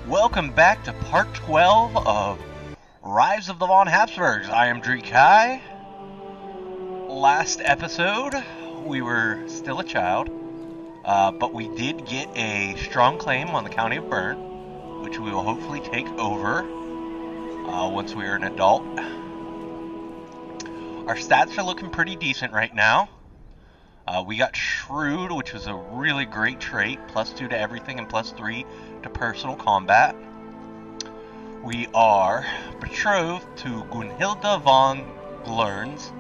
Welcome back to part 12 of Rise of the Von Habsburgs. I am Kai. Last episode, we were still a child, but we did get a strong claim on the county of Bern, which we will hopefully take over once we are an adult. Our stats are looking pretty decent right now. We got Shrewd, which was a really great trait, +2 to everything and +3 to personal combat. We are betrothed to Gunhilda von Glurns.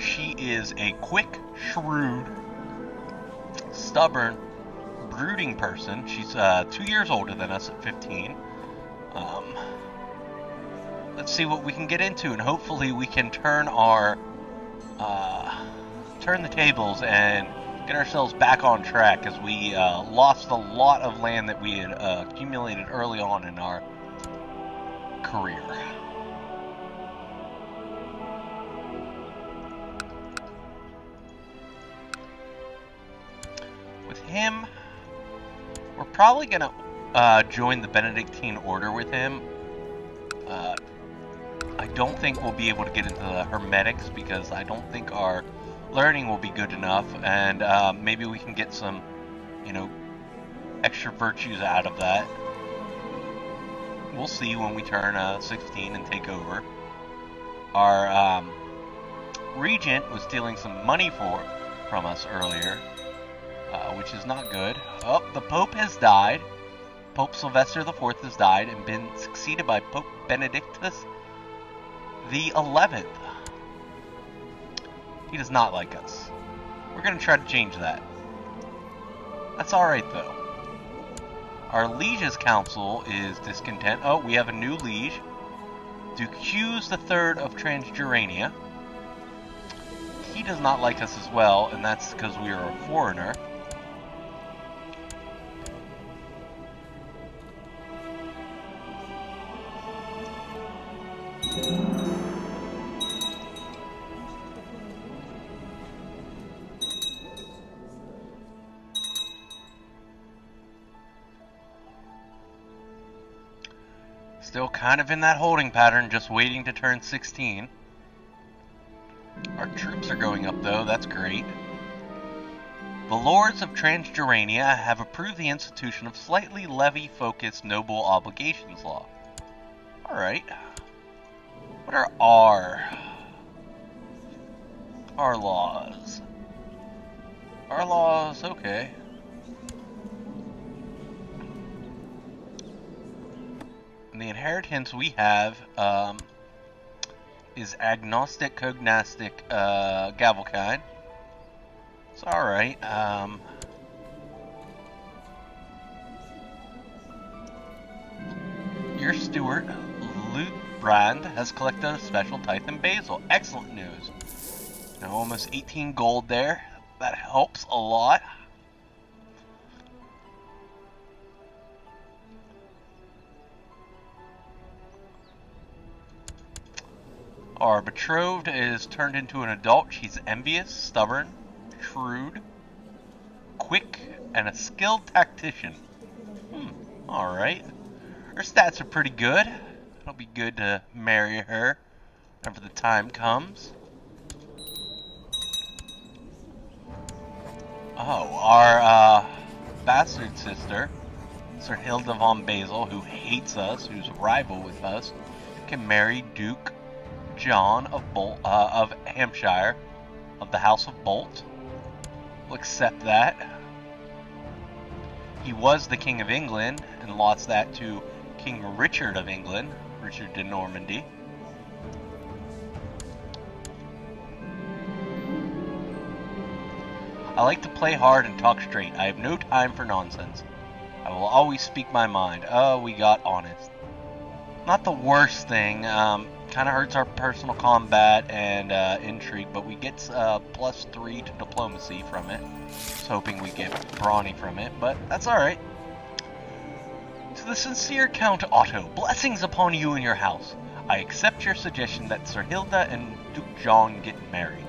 She is a quick, shrewd, stubborn, brooding person. She's 2 years older than us at 15. Let's see what we can get into, and hopefully we can turn the tables and get ourselves back on track, as we lost a lot of land that we had accumulated early on in our career. With him, we're probably going to join the Benedictine order with him. I don't think we'll be able to get into the Hermetics, because I don't think our learning will be good enough, and maybe we can get some, extra virtues out of that. We'll see when we turn 16 and take over. Our regent was stealing some money from us earlier, which is not good. Oh, the Pope has died. Pope Sylvester IV has died and been succeeded by Pope Benedictus the 11th. He does not like us. We're going to try to change that. That's alright, though. Our liege's council is discontent. Oh, we have a new liege. Duke Hughes III of Transjurania. He does not like us as well, and that's because we are a foreigner. Still kind of in that holding pattern, just waiting to turn 16. Our troops are going up, though. That's great. The Lords of Transjurania have approved the institution of slightly levy-focused noble obligations law. Alright. What are our laws? Our laws, okay. And the inheritance we have is agnostic, cognastic, Gavelkind. It's alright. Your steward, Luthbrand, has collected a special tithe in Basil. Excellent news. Now almost 18 gold there. That helps a lot. Our betrothed is turned into an adult. She's envious, stubborn, shrewd, quick, and a skilled tactician. Alright. Her stats are pretty good. It'll be good to marry her whenever the time comes. Oh, our bastard sister, Sir Hilda von Basil, who hates us, who's a rival with us, can marry Duke John of Hampshire, of the House of Bolt. We'll accept that. He was the King of England and lost that to King Richard of England, Richard de Normandy. I like to play hard and talk straight. I have no time for nonsense. I will always speak my mind. Oh, we got honest. Not the worst thing. Kind of hurts our personal combat and intrigue, but we get +3 to diplomacy from it. Just hoping we get brawny from it, but that's alright. To the sincere Count Otto, blessings upon you and your house. I accept your suggestion that Sir Hilda and Duke John get married.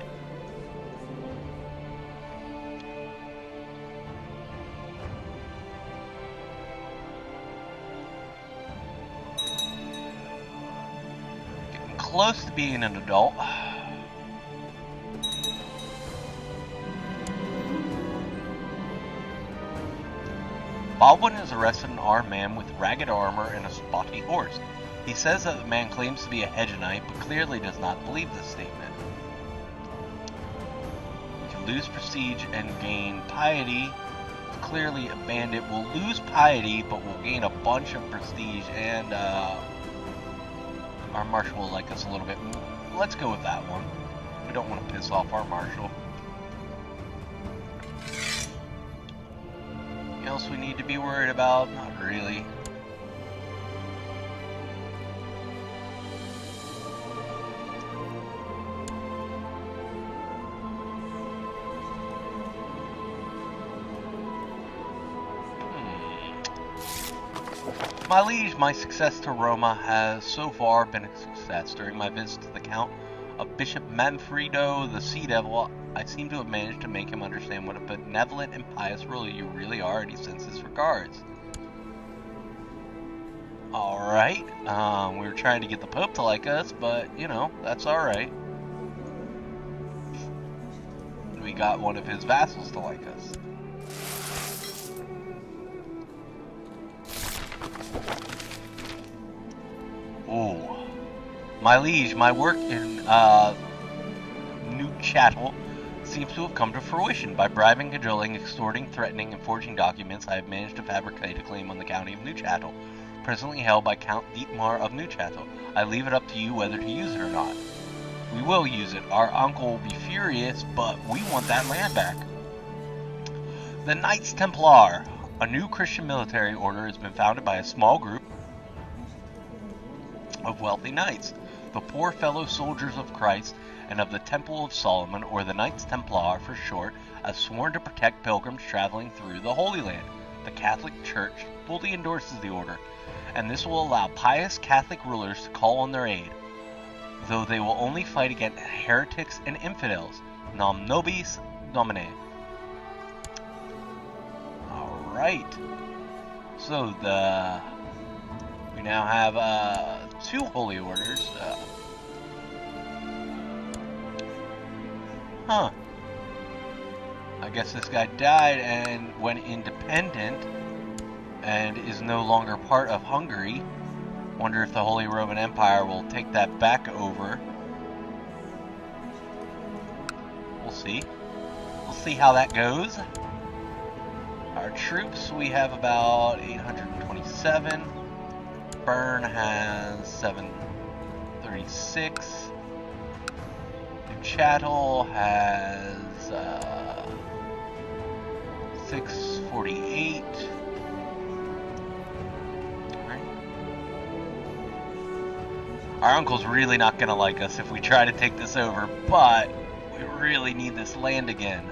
close to being an adult. Baldwin has arrested an armed man with ragged armor and a spotty horse. He says that the man claims to be a hedge knight, but clearly does not believe this statement. You can lose prestige and gain piety. Clearly a bandit will lose piety, but will gain a bunch of prestige, and our marshal will like us a little bit. Let's go with that one. We don't want to piss off our marshal. Anything else we need to be worried about? Not really. My liege, my success to Roma has so far been a success. During my visit to the Count of Bishop Manfredo, the Sea Devil, I seem to have managed to make him understand what a benevolent and pious ruler you really are, and he sends his regards. Alright, we were trying to get the Pope to like us, but, you know, that's alright. We got one of his vassals to like us. Oh, my liege, my work in New Chattel seems to have come to fruition. By bribing, cajoling, extorting, threatening, and forging documents, I have managed to fabricate a claim on the county of New Chattel, presently held by Count Dietmar of New Chattel. I leave it up to you whether to use it or not. We will use it. Our uncle will be furious, but we want that land back. The Knights Templar, a new Christian military order, has been founded by a small group of wealthy knights, the poor fellow soldiers of Christ and of the Temple of Solomon, or the Knights Templar for short, have sworn to protect pilgrims traveling through the Holy Land. The Catholic Church fully endorses the order, and this will allow pious Catholic rulers to call on their aid, though they will only fight against heretics and infidels. Nam nobis domine. Alright. So we now have two holy orders. I guess this guy died and went independent and is no longer part of Hungary. Wonder if the Holy Roman Empire will take that back over. We'll see. We'll see how that goes. Our troops, we have about 827. Bern has 736. New Chattel has 648. Right. Our uncle's really not gonna like us if we try to take this over, but we really need this land again.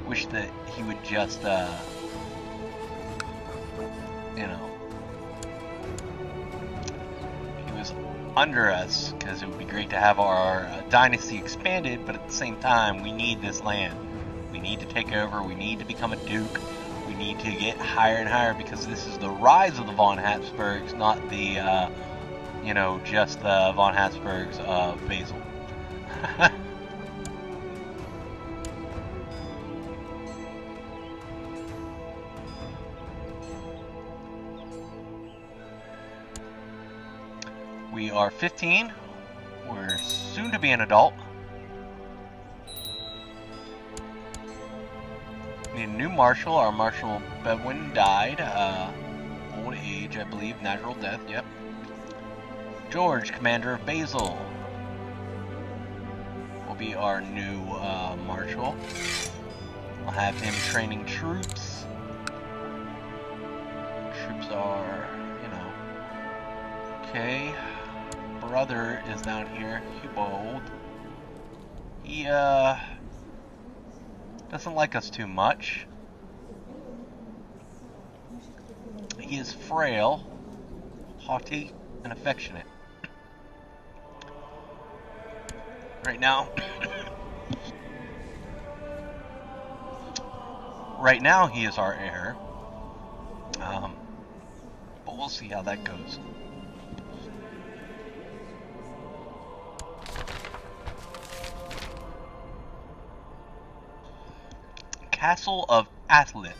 Wish that he would just, you know, under us, because it would be great to have our dynasty expanded, but at the same time we need this land. We need to take over, we need to become a duke, we need to get higher and higher, because this is the rise of the von Habsburgs, not the you know, just the von Habsburgs of Basel. We are 15. We're soon to be an adult. Need a new marshal. Our Marshal Bedwin died. Old age, I believe. Natural death, yep. George, commander of Basel, will be our new marshal. We'll have him training troops. Troops are, you know, okay. Brother is down here, Hubold. He doesn't like us too much. He is frail, haughty, and affectionate. Right now, he is our heir. But we'll see how that goes. Castle of Athlith.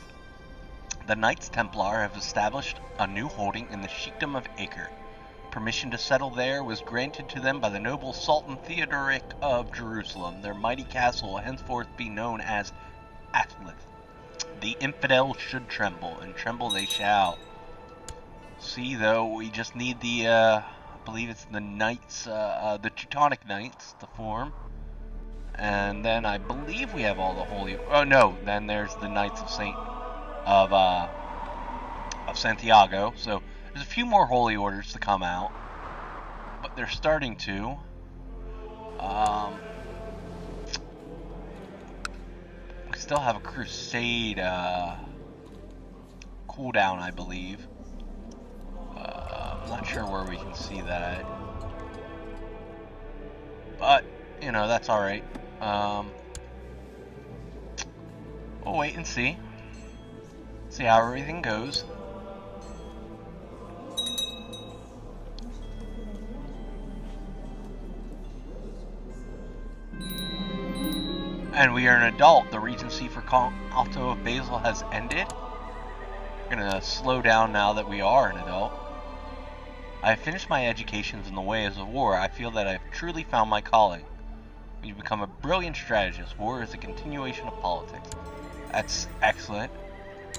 The Knights Templar have established a new holding in the Sheikdom of Acre. Permission to settle there was granted to them by the noble Sultan Theodoric of Jerusalem. Their mighty castle will henceforth be known as Athlith. The infidels should tremble, and tremble they shall. See, though, we just need the, I believe it's the Knights, the Teutonic Knights to form. And then I believe we have all the holy, oh no, then there's the Knights of Santiago. So there's a few more holy orders to come out, but they're starting to. We still have a crusade cooldown, I believe. I'm not sure where we can see that, but you know, that's all right. We'll wait and see how everything goes. And we are an adult. The regency for Count Otto of Basel has ended. We're gonna slow down now that we are an adult. I have finished my educations in the ways of war. I feel that I've truly found my calling. You've become a brilliant strategist. War is a continuation of politics. That's excellent.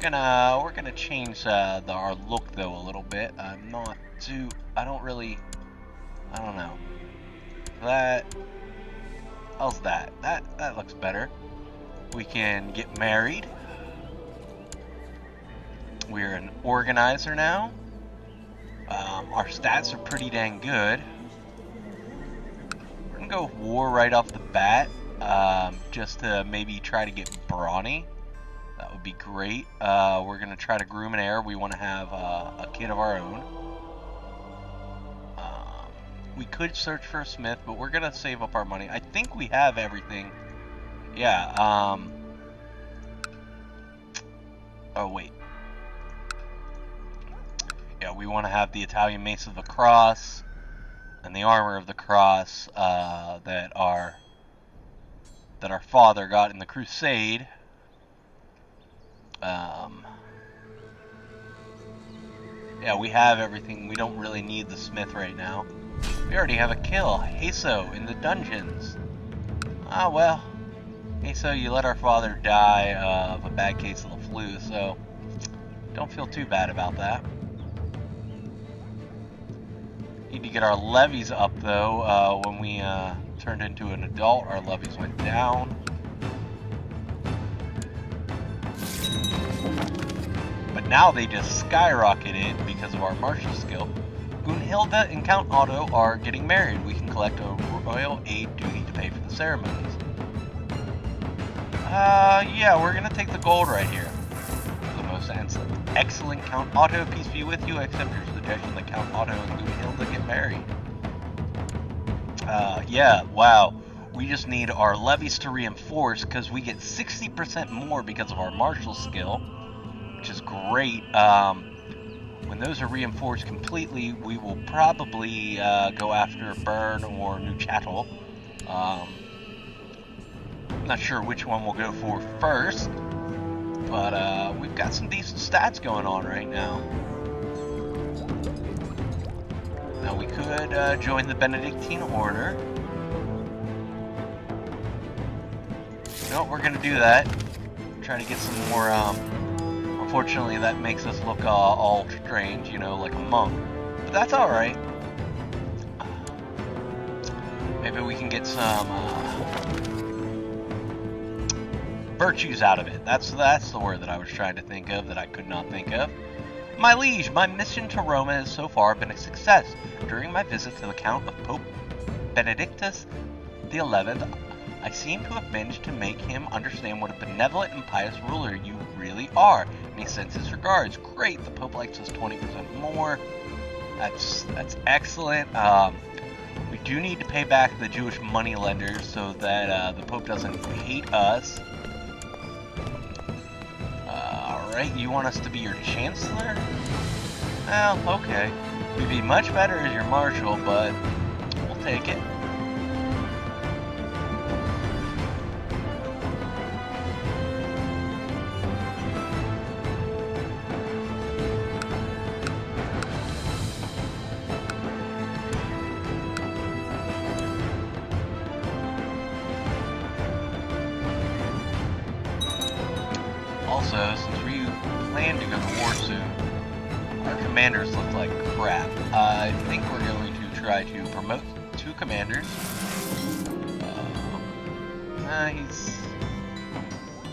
We're gonna change our look though a little bit. I'm not too. I don't know. How's that? That looks better. We can get married. We're an organizer now. Our stats are pretty dang good. We're gonna go with war right off the bat, just to maybe try to get brawny. That would be great. We're gonna try to groom an heir. We want to have a kid of our own. We could search for a smith, but we're gonna save up our money. I think we have everything. Yeah. Oh wait. Yeah, we want to have the Italian Mace of the Cross and the Armor of the Cross that our father got in the Crusade. Yeah, we have everything. We don't really need the smith right now. We already have a kill. Haso in the dungeons. Ah, well. Haso, you let our father die of a bad case of the flu, so don't feel too bad about that. Need to get our levies up, though. When we turned into an adult, our levies went down. But now they just skyrocketed because of our martial skill. Gunhilda and Count Otto are getting married. We can collect a royal aid duty to pay for the ceremonies. Yeah, we're gonna take the gold right here. The most excellent Count Otto, peace be with you. I accept your suggestion that Count Otto and Gunhilda get married. Yeah, wow. We just need our levies to reinforce because we get 60% more because of our martial skill, which is great. When those are reinforced completely, we will probably go after Bern or Neuchâtel. Not sure which one we'll go for first, but we've got some decent stats going on right now. Now we could join the Benedictine Order. No, we're gonna do that. Try to get some more. Unfortunately, that makes us look all strange, you know, like a monk. But that's all right. Maybe we can get some virtues out of it. That's the word that I was trying to think of that I could not think of. My liege, my mission to Rome has so far been a success. During my visit to the Count of Pope Benedictus XI, I seem to have managed to make him understand what a benevolent and pious ruler you really are, and he sends his regards. Great, the Pope likes us 20% more. That's excellent. We do need to pay back the Jewish moneylenders so that the Pope doesn't hate us. Alright, you want us to be your Chancellor? Well, okay. We'd be much better as your Marshal, but we'll take it. plan to go to war soon. Our commanders look like crap. I think we're going to try to promote 2 commanders.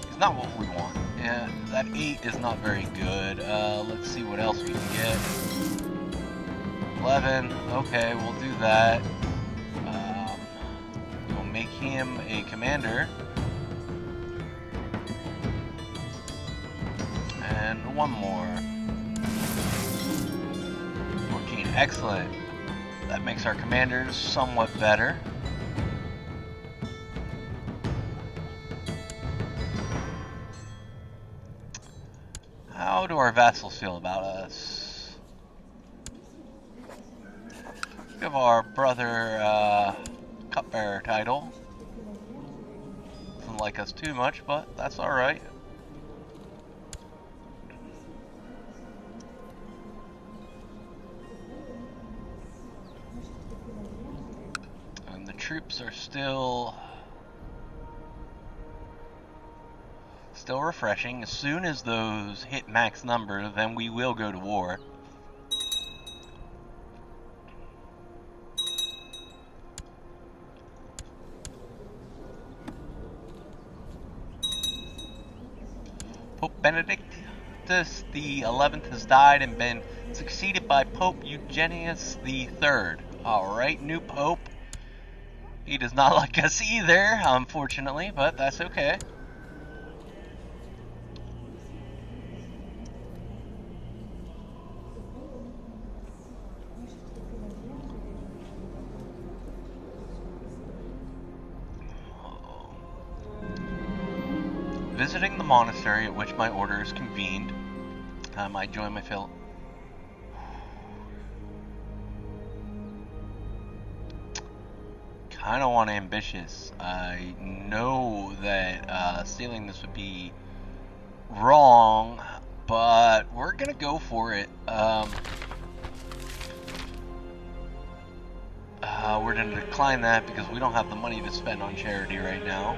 He's not what we want. Yeah, that 8 is not very good. Let's see what else we can get. 11. Okay, we'll do that. We'll make him a commander. And one more. 14. Excellent. That makes our commanders somewhat better. How do our vassals feel about us? Give our brother cupbearer title. Doesn't like us too much, but that's alright. And the troops are still refreshing. As soon as those hit max number, then we will go to war. Pope Benedictus the 11th has died and been succeeded by Pope Eugenius the 3rd. Alright, new Pope. He does not like us either, unfortunately, but that's okay. Visiting the monastery at which my order is convened, I join my fill. Kind of want ambitious. I know that stealing this would be wrong, but we're gonna go for it. We're gonna decline that because we don't have the money to spend on charity right now.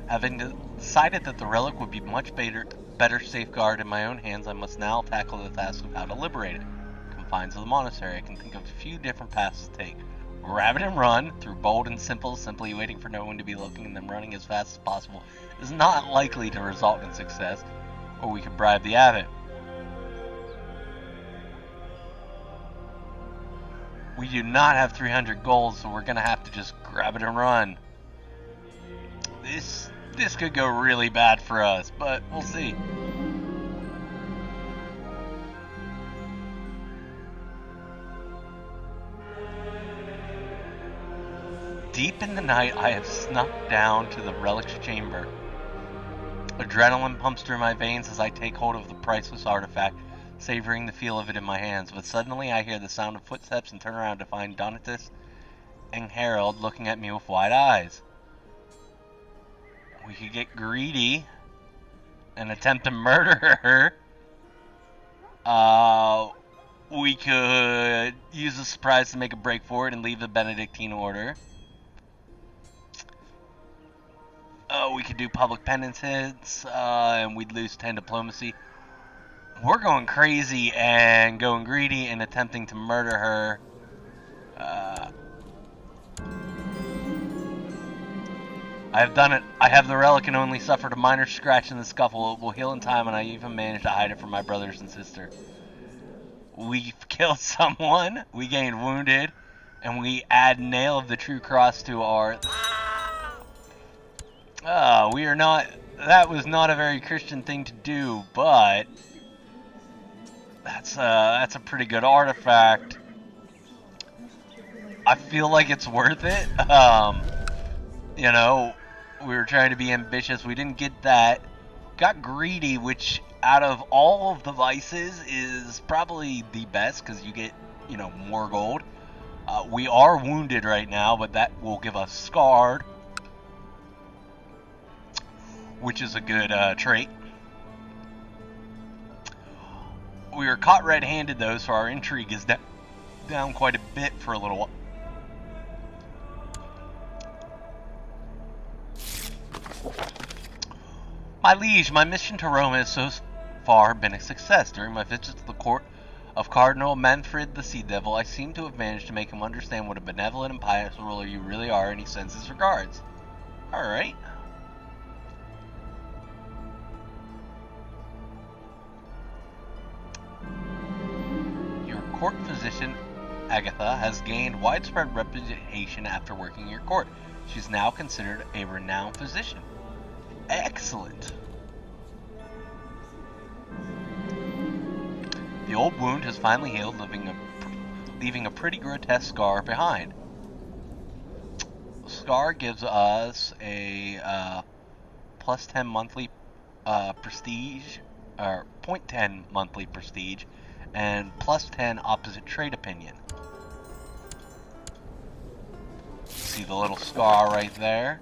Having decided that the relic would be much better safeguarded in my own hands, I must now tackle the task of how to liberate it. Confines of the monastery, I can think of a few different paths to take. Grab it and run, through bold and simple, simply waiting for no one to be looking and then running as fast as possible is not likely to result in success, or we could bribe the abbot. We do not have 300 gold, so we're gonna have to just grab it and run. This could go really bad for us, but we'll see. Deep in the night, I have snuck down to the relic's chamber. Adrenaline pumps through my veins as I take hold of the priceless artifact, savoring the feel of it in my hands. But suddenly I hear the sound of footsteps and turn around to find Donatus and Harold looking at me with wide eyes. We could get greedy and attempt to murder her. We could use the surprise to make a break for it and leave the Benedictine order. We could do public penances, and we'd lose 10 diplomacy. We're going crazy and going greedy and attempting to murder her. I have done it. I have the relic and only suffered a minor scratch in the scuffle. It will heal in time, and I even managed to hide it from my brothers and sister. We've killed someone, we gained wounded, and we add nail of the true cross to our... we are not... That was not a very Christian thing to do, but... That's a pretty good artifact. I feel like it's worth it. You know, we were trying to be ambitious. We didn't get that. Got greedy, which out of all of the vices is probably the best because you get, you know, more gold. We are wounded right now, but that will give us scarred. which is a good trait. We were caught red-handed, though, so our intrigue is down quite a bit for a little while. My liege, my mission to Rome has so far been a success. During my visits to the court of Cardinal Manfred the Sea Devil, I seem to have managed to make him understand what a benevolent and pious ruler you really are, and he sends his regards. Alright. Your court physician, Agatha, has gained widespread reputation after working in your court. She's now considered a renowned physician. Excellent. The old wound has finally healed, leaving a pretty grotesque scar behind. The scar gives us a plus 10 monthly prestige, or 0.10 monthly prestige, and plus 10 opposite trait opinion. See the little scar right there?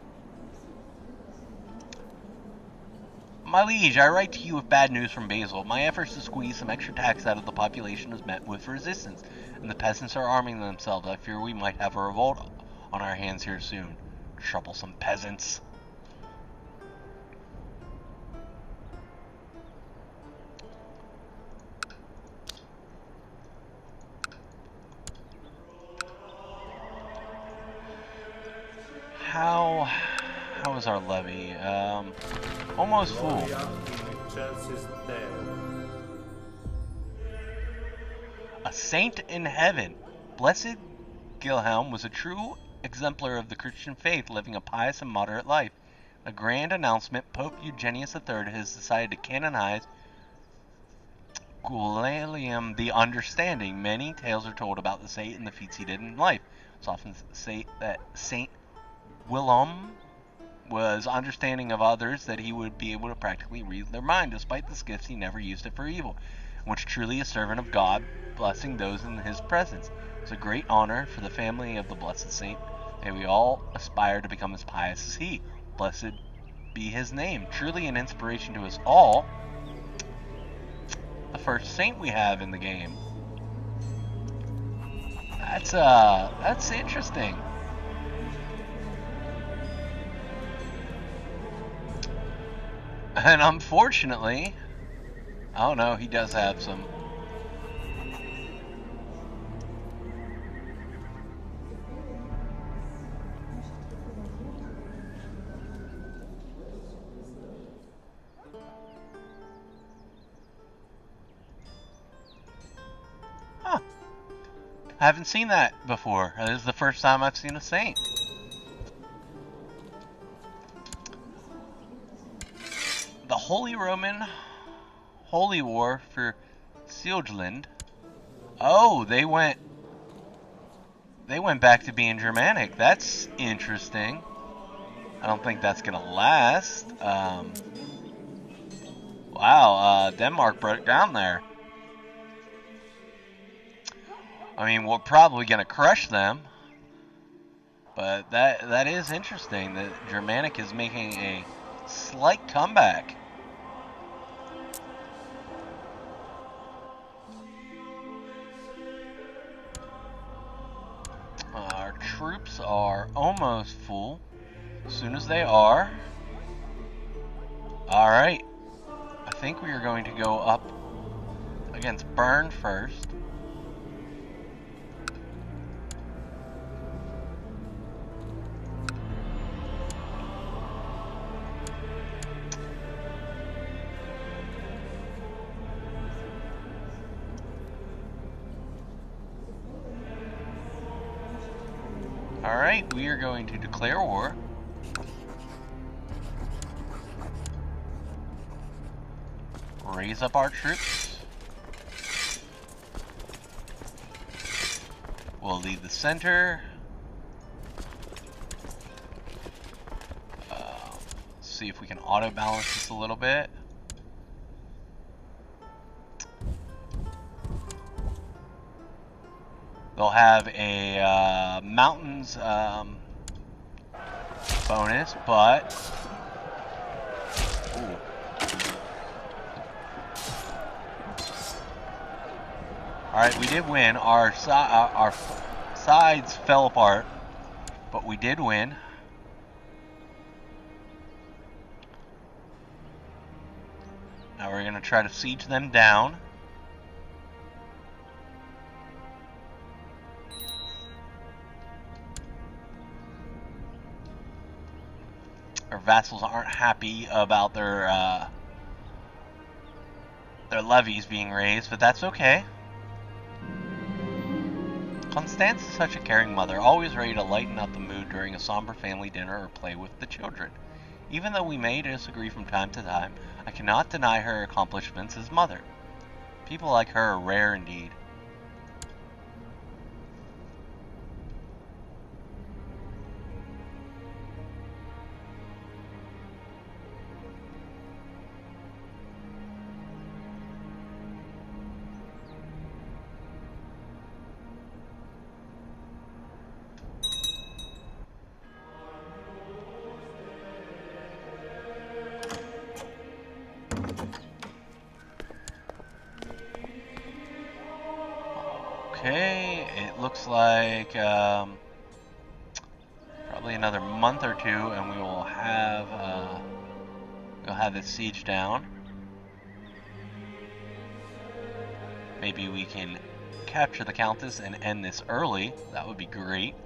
My liege, I write to you with bad news from Basil. My efforts to squeeze some extra tax out of the population has met with resistance, and the peasants are arming themselves. I fear we might have a revolt on our hands here soon. Troublesome peasants. How is our levy? Almost full. A saint in heaven. Blessed Gilhelm was a true exemplar of the Christian faith, living a pious and moderate life. A grand announcement, Pope Eugenius III has decided to canonize Guilliam the Understanding. Many tales are told about the saint and the feats he did in life. It's often said that Saint Willem was understanding of others, that he would be able to practically read their mind. Despite this gift, he never used it for evil, which truly a servant of God, blessing those in his presence. It's a great honor for the family of the blessed saint, and we all aspire to become as pious as he. Blessed be his name. Truly an inspiration to us all. The first saint we have in the game. That's interesting. And unfortunately, oh no, he does have some. Huh. I haven't seen that before. This is the first time I've seen a saint. The Holy Roman Holy War for Siegland. Oh, they went back to being Germanic. That's interesting. I don't think that's gonna last. Wow, Denmark broke down there. I mean, we're probably gonna crush them. But that is interesting that Germanic is making a slight comeback. Our troops are almost full. As soon as they are, alright, I think we are going to go up against Bern first. Alright, we are going to declare war. Raise up our troops. We'll lead the center. See if we can auto balance this a little bit. They'll have a mountains bonus, but Alright, we did win. Our sides fell apart, but we did win. Now we're going to try to siege them down. Our vassals aren't happy about their levies being raised, but that's okay. Constance is such a caring mother, always ready to lighten up the mood during a somber family dinner or play with the children. Even though we may disagree from time to time, I cannot deny her accomplishments as mother. People like her are rare indeed. Okay, it looks like probably another month or two, and we will have this siege down. Maybe we can capture the Countess and end this early. That would be great.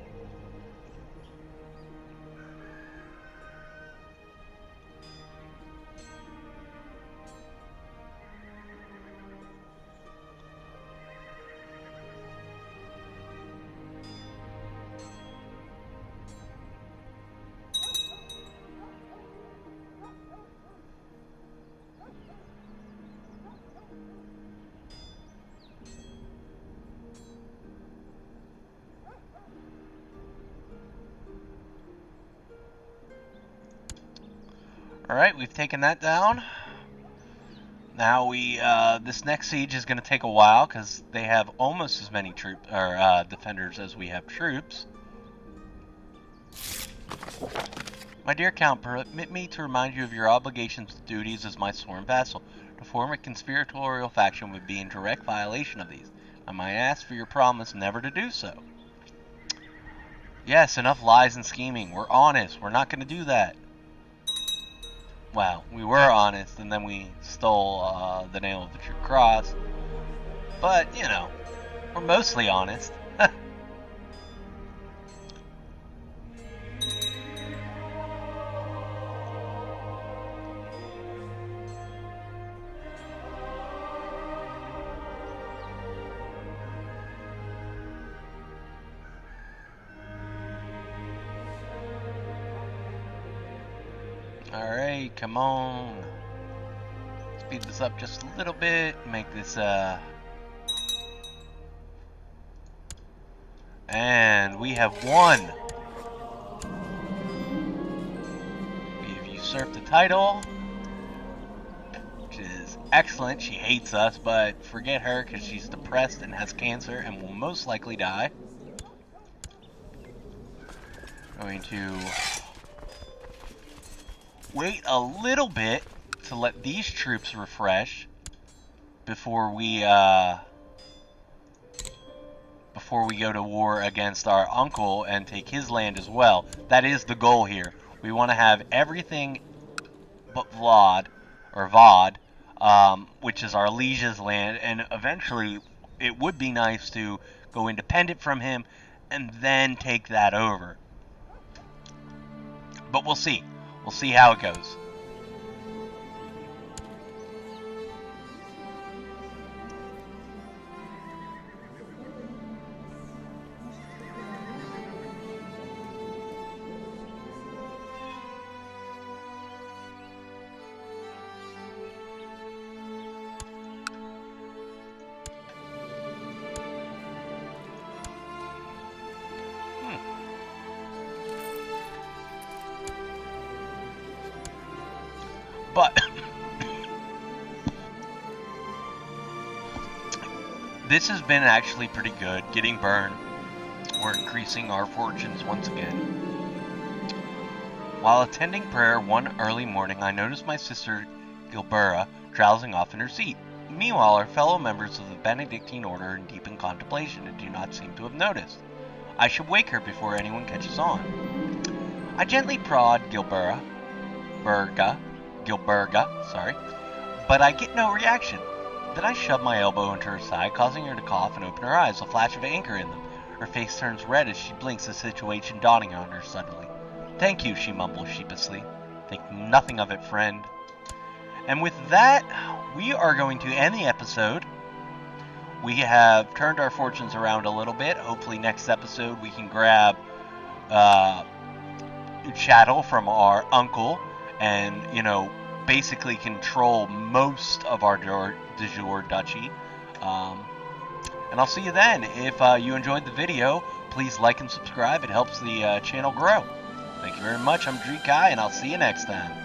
Alright, we've taken that down. Now this next siege is going to take a while because they have almost as many defenders as we have troops. My dear Count, permit me to remind you of your obligations and duties as my sworn vassal. To form a conspiratorial faction would be in direct violation of these. I might ask for your promise never to do so. Yes, enough lies and scheming. We're honest. We're not going to do that. Well, we were honest, and then we stole the nail of the true cross. But, you know, we're mostly honest. Alright, come on. Speed this up just a little bit. Make this, and we have won. We have usurped the title, which is excellent. She hates us, but forget her because she's depressed and has cancer and will most likely die. Going to wait a little bit to let these troops refresh before we go to war against our uncle and take his land as well. That is the goal here. We want to have everything but Vod, which is our liege's land, and eventually it would be nice to go independent from him and then take that over. But we'll see. We'll see how it goes. But this has been actually pretty good. Getting burned. We're increasing our fortunes once again. While attending prayer one early morning, I noticed my sister Gilbera drowsing off in her seat. Meanwhile, our fellow members of the Benedictine order are deep in contemplation and do not seem to have noticed. I should wake her before anyone catches on. I gently prod Gilberga, but I get no reaction. Then I shove my elbow into her side, causing her to cough and open her eyes, a flash of anger in them. Her face turns red as she blinks, the situation dawning on her suddenly. Thank you, she mumbles sheepishly. Think nothing of it, friend. And with that, we are going to end the episode. We have turned our fortunes around a little bit. Hopefully next episode we can grab chattel from our uncle and, basically control most of our de jure duchy. And I'll see you then. If you enjoyed the video, please like and subscribe. It helps the channel grow. Thank you very much. I'm Dreekai, and I'll see you next time.